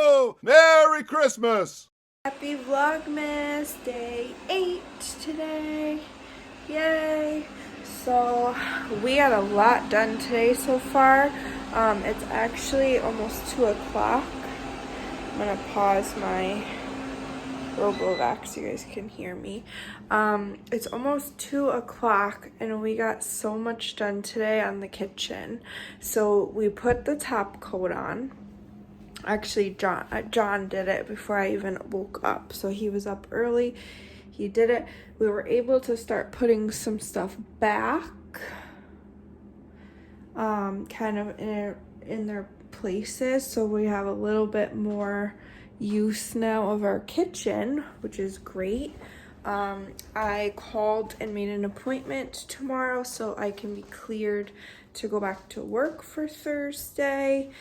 ho! Merry Christmas! Happy Vlogmas Day 8 today. Yay! So we had a lot done today so far. It's actually almost 2 o'clock. I'm gonna pause my Robovac so you guys can hear me. It's almost 2 o'clock and we got so much done today on the kitchen. So we put the top coat on. Actually, John did it before I even woke up. So he was up early. He did it. We were able to start putting some stuff back, kind of in their places. So we have a little bit more use now of our kitchen, which is great. I called and made an appointment tomorrow so I can be cleared to go back to work for Thursday.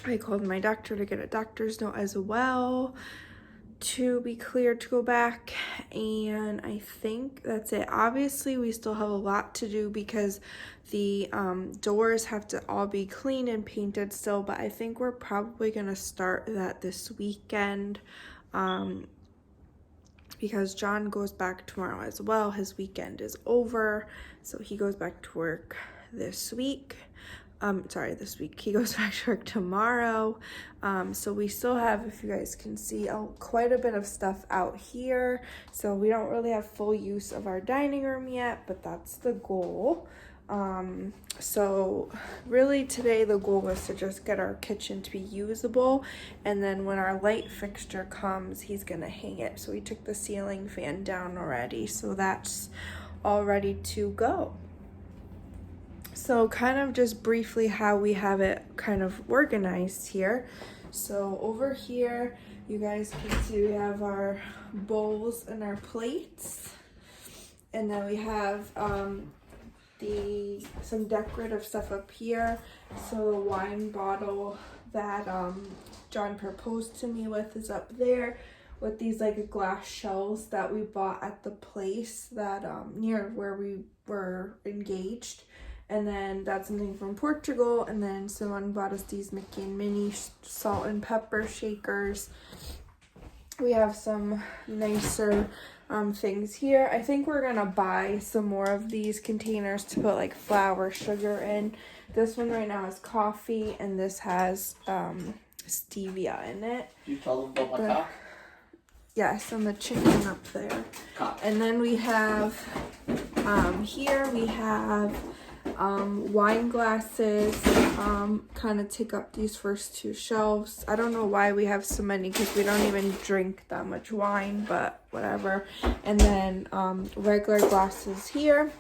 I called my doctor to get a doctor's note as well to be cleared to go back, and I think that's it. Obviously, we still have a lot to do because the doors have to all be cleaned and painted still, but I think we're probably going to start that this weekend because John goes back tomorrow as well. His weekend is over, so he goes back to work this week. This week. He goes back to work tomorrow. So we still have, if you guys can see, quite a bit of stuff out here. So we don't really have full use of our dining room yet, but that's the goal. So really today the goal was to just get our kitchen to be usable, and then when our light fixture comes, he's gonna hang it. So we took the ceiling fan down already, so that's all ready to go. So kind of just briefly how we have it kind of organized here. So over here, you guys can see we have our bowls and our plates. And then we have some decorative stuff up here. So the wine bottle that John proposed to me with is up there with these like glass shells that we bought at the place that near where we were engaged. And then that's something from Portugal. And then someone bought us these Mickey and Minnie salt and pepper shakers. We have some nicer things here. I think we're gonna buy some more of these containers to put like flour, sugar in. This one right now is coffee, and this has stevia in it. You tell them about my cock? Yes, and the chicken up there. Cock. And then we have here we have wine glasses. Kind of take up these first 2 shelves. I don't know why we have so many because we don't even drink that much wine, but whatever. And then regular glasses here.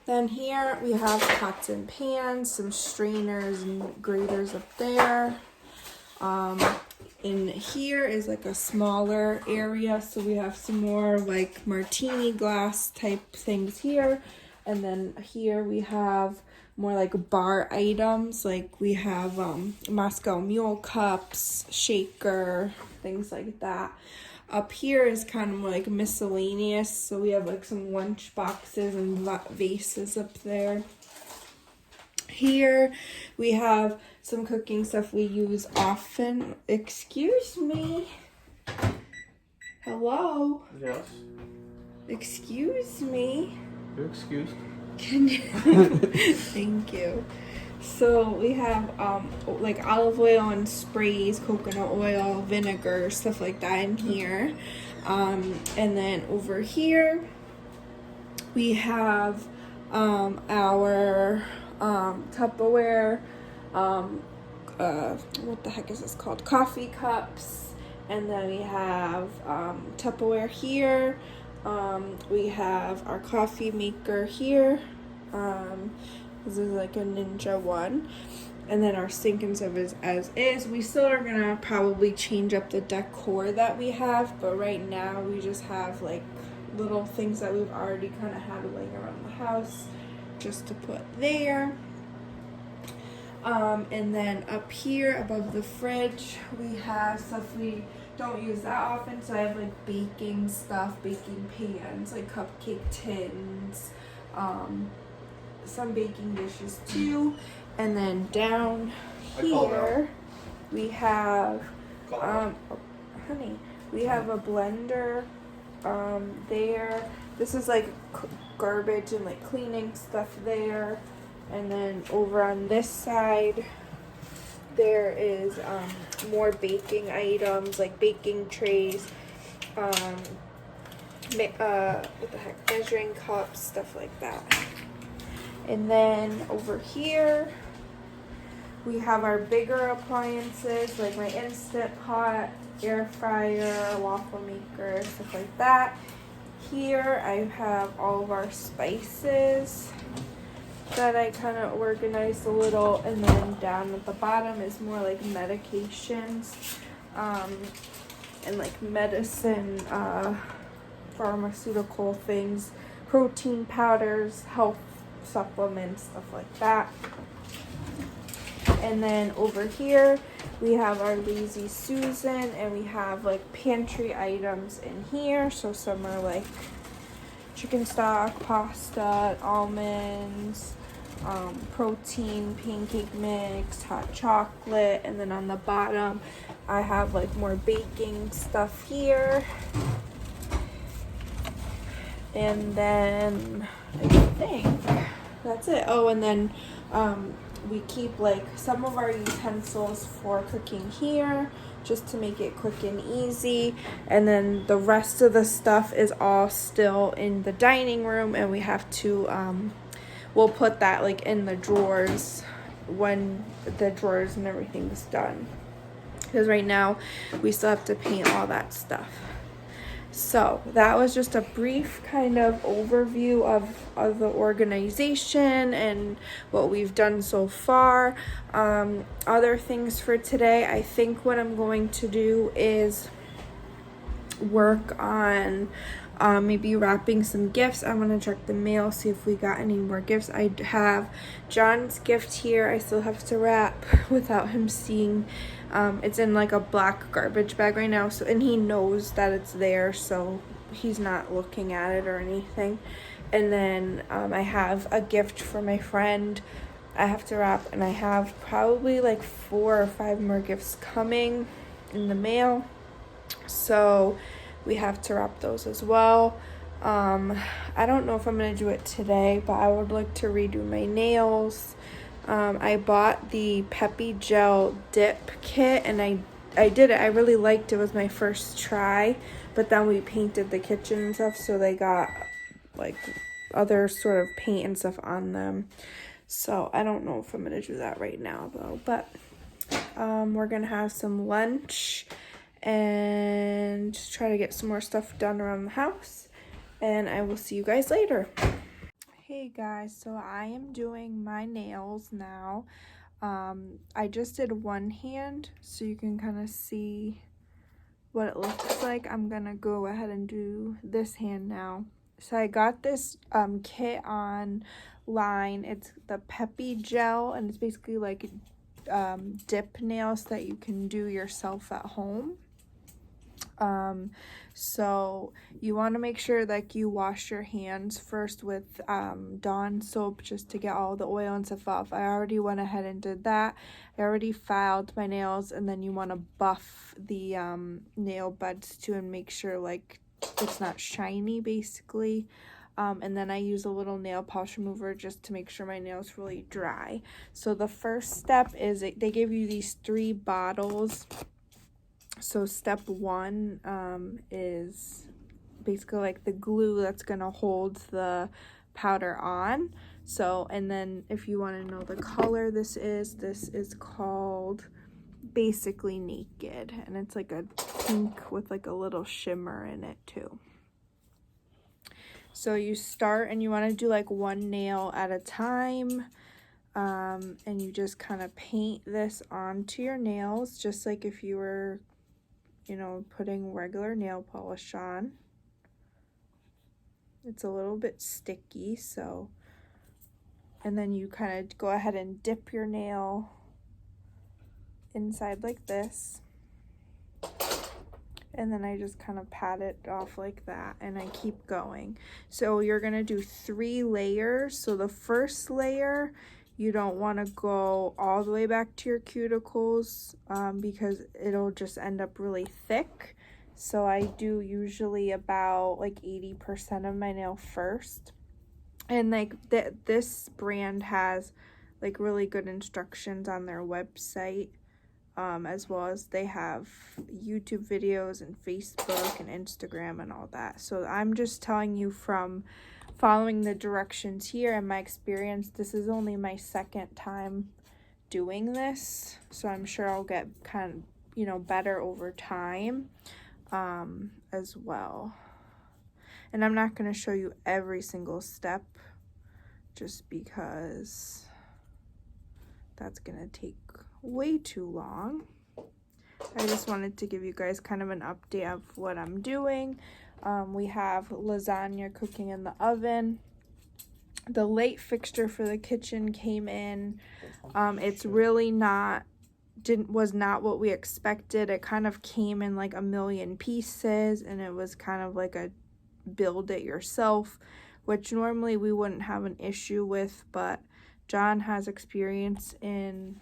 Then here we have pots and pans, some strainers and graters up there. In here is like a smaller area, so we have some more like martini glass type things here. And then here we have more like bar items, like we have Moscow Mule cups, shaker, things like that. Up here is kind of more like miscellaneous, so we have like some lunch boxes and vases up there. Here we have some cooking stuff we use often. Excuse me. Hello? Yes. Excuse me. You're excused. Can you? Thank you. So we have like olive oil and sprays, coconut oil, vinegar, stuff like that in here. And then over here we have our Tupperware, what the heck is this called? Coffee cups. And then we have Tupperware here. We have our coffee maker here. This is like a Ninja one. And then our sink and stuff is as is. We still are gonna probably change up the decor that we have, but right now we just have like little things that we've already kind of had laying around the house just to put there. And then up here above the fridge we have stuff we don't use that often, so I have like baking stuff, baking pans, like cupcake tins, some baking dishes too. And then down here We have, oh, honey, we have a blender there. This is like garbage and like cleaning stuff there. And then over on this side, there is more baking items like baking trays, what the heck, measuring cups, stuff like that. And then over here, we have our bigger appliances like my Instant Pot, air fryer, waffle maker, stuff like that. Here I have all of our spices that I kind of organized a little, and then down at the bottom is more like medications and like medicine, pharmaceutical things, protein powders, health supplements, stuff like that. And then over here we have our Lazy Susan, and we have like pantry items in here. So some are like chicken stock, pasta, almonds, protein, pancake mix, hot chocolate. And then on the bottom I have like more baking stuff here. And then I think that's it. Oh, and then we keep like some of our utensils for cooking here, just to make it quick and easy. And then the rest of the stuff is all still in the dining room, and we have to we'll put that like in the drawers when the drawers and everything's done, because right now we still have to paint all that stuff. So that was just a brief kind of overview of the organization and what we've done so far. Other things for today, I think what I'm going to do is work on maybe wrapping some gifts. I'm going to check the mail, see if we got any more gifts. I have John's gift here. I still have to wrap without him seeing. It's in like a black garbage bag right now, so, and he knows that it's there, so he's not looking at it or anything. And then I have a gift for my friend I have to wrap, and I have probably like 4 or 5 more gifts coming in the mail, so we have to wrap those as well. I don't know if I'm gonna do it today, but I would like to redo my nails. I bought the Peppy Gel Dip Kit, and I did it. I really liked it. It was my first try, but then we painted the kitchen and stuff, so they got like other sort of paint and stuff on them. So I don't know if I'm gonna do that right now though, but we're gonna have some lunch and try to get some more stuff done around the house, and I will see you guys later. Hey guys, so I am doing my nails now. I just did one hand, so you can kind of see what it looks like. I'm gonna go ahead and do this hand now. So I got this kit online. It's the Peppy Gel, and it's basically like dip nails that you can do yourself at home. So you want to make sure that you wash your hands first with Dawn soap, just to get all the oil and stuff off. I already went ahead and did that. I already filed my nails, and then you want to buff the nail beds too, and make sure like it's not shiny basically. And then I use a little nail polish remover just to make sure my nails really dry. So the first step is they give you these 3 bottles. So step 1 is basically like the glue that's gonna hold the powder on. So, and then if you want to know the color this is called Basically Naked, and it's like a pink with like a little shimmer in it too. So you start, and you want to do like 1 nail at a time. And you just kind of paint this onto your nails, just like if you were, you know, putting regular nail polish on. It's a little bit sticky, so, and then you kind of go ahead and dip your nail inside like this, and then I just kind of pat it off like that, and I keep going. So you're gonna do 3 layers. So the first layer, you don't want to go all the way back to your cuticles because it'll just end up really thick. So I do usually about like 80% of my nail first. And like this brand has like really good instructions on their website, as well as they have YouTube videos and Facebook and Instagram and all that. So I'm just telling you from following the directions here and my experience. This is only my second time doing this, so I'm sure I'll get kind of, you know, better over time as well. And I'm not going to show you every single step just because that's going to take way too long. I just wanted to give you guys kind of an update of what I'm doing. We have lasagna cooking in the oven. The light fixture for the kitchen came in. It's really was not what we expected. It kind of came in like a million pieces, and it was kind of like a build it yourself, which normally we wouldn't have an issue with, but John has experience in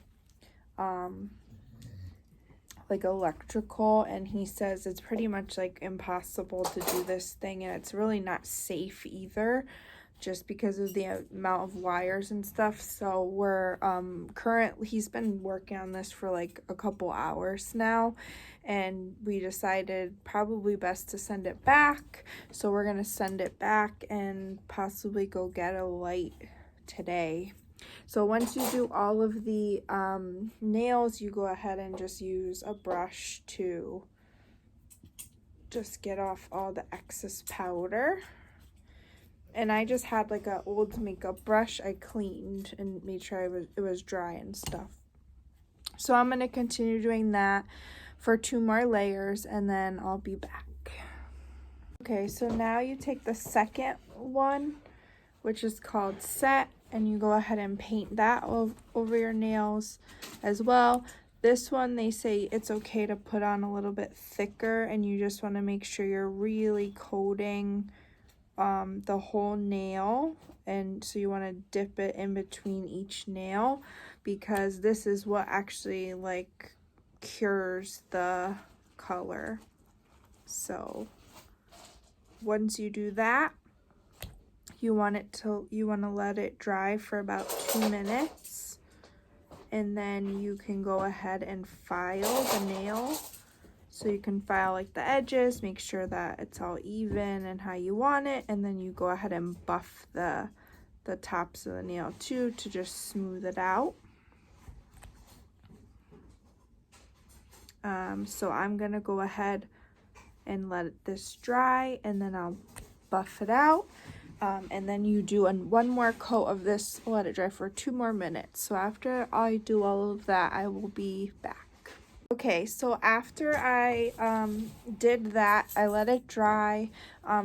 like electrical, and he says it's pretty much like impossible to do this thing, and it's really not safe either, just because of the amount of wires and stuff. So we're he's been working on this for like a couple hours now, and we decided probably best to send it back. So we're gonna send it back and possibly go get a light today. So once you do all of the nails, you go ahead and just use a brush to just get off all the excess powder. And I just had like an old makeup brush I cleaned and made sure it was dry and stuff. So I'm going to continue doing that for 2 more layers, and then I'll be back. Okay, so now you take the second one, which is called Set, and you go ahead and paint that over your nails as well. This one, they say it's okay to put on a little bit thicker, and you just want to make sure you're really coating the whole nail, and so you want to dip it in between each nail, because this is what actually like cures the color. So once you do that, you want to let it dry for about 2 minutes, and then you can go ahead and file the nail. So you can file like the edges, make sure that it's all even and how you want it, and then you go ahead and buff the tops of the nail too to just smooth it out. So I'm gonna go ahead and let this dry, and then I'll buff it out. And then you do one more coat of this, let it dry for 2 more minutes. So after I do all of that, I will be back. Okay, so after I did that, I let it dry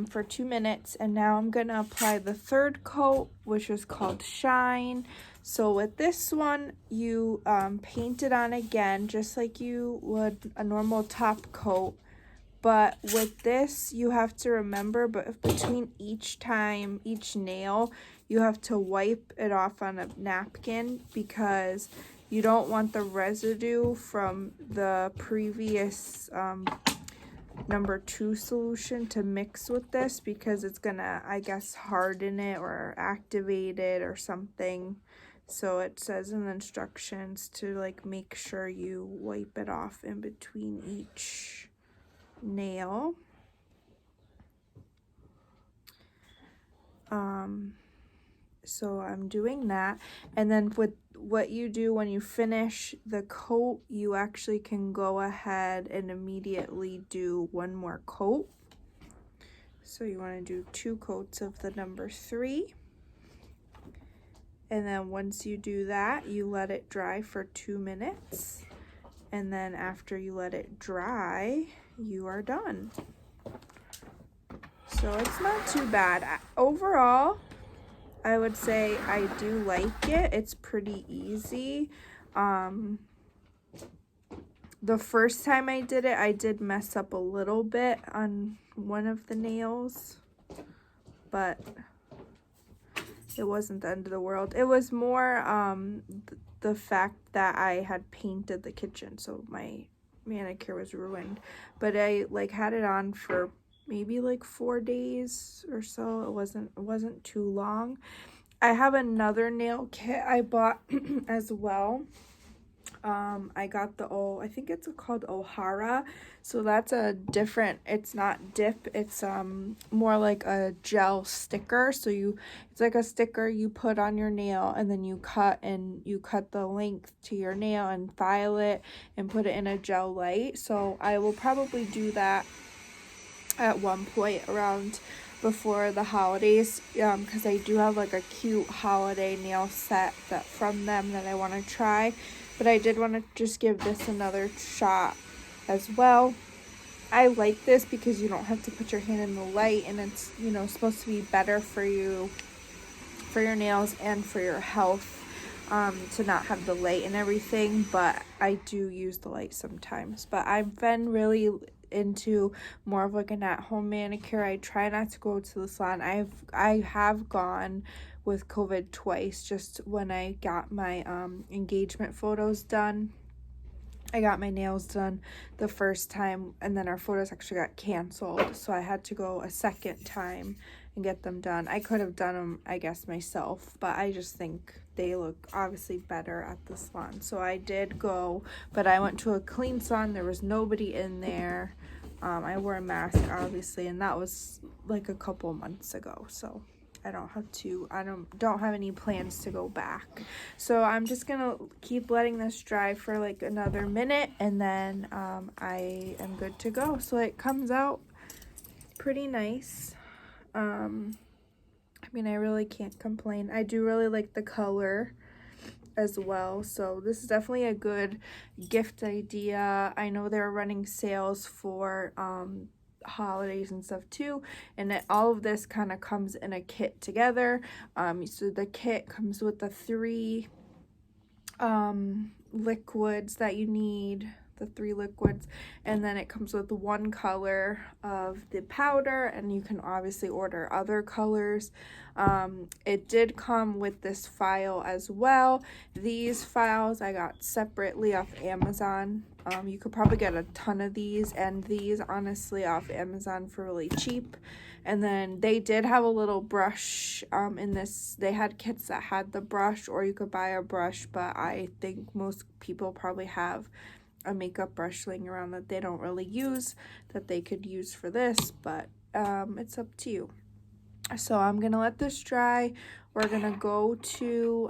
for 2 minutes, and now I'm gonna apply the third coat, which is called Shine. So with this one, you paint it on again, just like you would a normal top coat. But with this, you have to remember, but between each nail, you have to wipe it off on a napkin, because you don't want the residue from the previous number 2 solution to mix with this, because it's gonna, I guess, harden it or activate it or something. So it says in the instructions to like make sure you wipe it off in between each nail. So I'm doing that, and then with what you do when you finish the coat, you actually can go ahead and immediately do 1 more coat. So you want to do 2 coats of the number 3, and then once you do that, you let it dry for 2 minutes, and then after you let it dry, you are done. So it's not too bad. Overall, I would say I do like it. It's pretty easy. The first time I did it, I did mess up a little bit on one of the nails, but it wasn't the end of the world. It was more the fact that I had painted the kitchen, so my manicure was ruined. But I like had it on for maybe like 4 days or so. It wasn't too long. I have another nail kit I bought as well. I got I think it's called O'Hara. So that's a different, it's not dip, it's more like a gel sticker. So it's like a sticker you put on your nail, and then you cut the length to your nail and file it and put it in a gel light. So I will probably do that at one point around before the holidays, because I do have like a cute holiday nail set from them that I want to try. But I did want to just give this another shot as well. I like this because you don't have to put your hand in the light, and it's, you know, supposed to be better for you, for your nails and for your health, to not have the light and everything. But I do use the light sometimes. But I've been really into more of like an at-home manicure. I try not to go to the salon. I have gone with COVID twice, just when I got my engagement photos done. I got my nails done the first time, and then our photos actually got canceled, so I had to go a second time and get them done. I could have done them, I guess, myself, but I just think they look obviously better at the salon. So I did go, but I went to a clean salon. There was nobody in there. I wore a mask, obviously, and that was like a couple months ago, so I don't have any plans to go back. So I'm just gonna keep letting this dry for like another minute, and then I am good to go. So it comes out pretty nice. I mean, I really can't complain. I do really like the color as well, so this is definitely a good gift idea. I know they're running sales for holidays and stuff too, and all of this kind of comes in a kit together. So the kit comes with the 3 liquids that you need, the 3 liquids, and then it comes with 1 color of the powder, and you can obviously order other colors. It did come with this file as well. These files I got separately off Amazon. You could probably get a ton of these, and these honestly off Amazon for really cheap. And then they did have a little brush in this. They had kits that had the brush, or you could buy a brush, but I think most people probably have a makeup brush laying around that they don't really use, that they could use for this, but it's up to you. So I'm gonna let this dry. We're gonna go to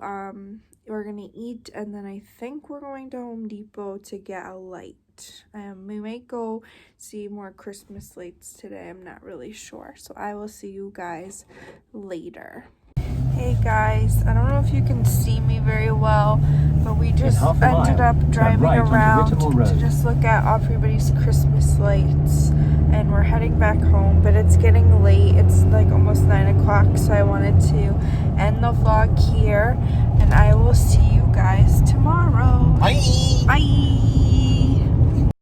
we're gonna eat, and then I think we're going to Home Depot to get a light. We might go see more Christmas lights today. I'm not really sure, so I will see you guys later. Hey guys, I don't know if you can see me very well, but we just ended up driving around to just look at everybody's Christmas lights, and we're heading back home, but it's getting late. It's like almost 9 o'clock, so I wanted to end the vlog here, and I will see you guys tomorrow. Bye! Bye!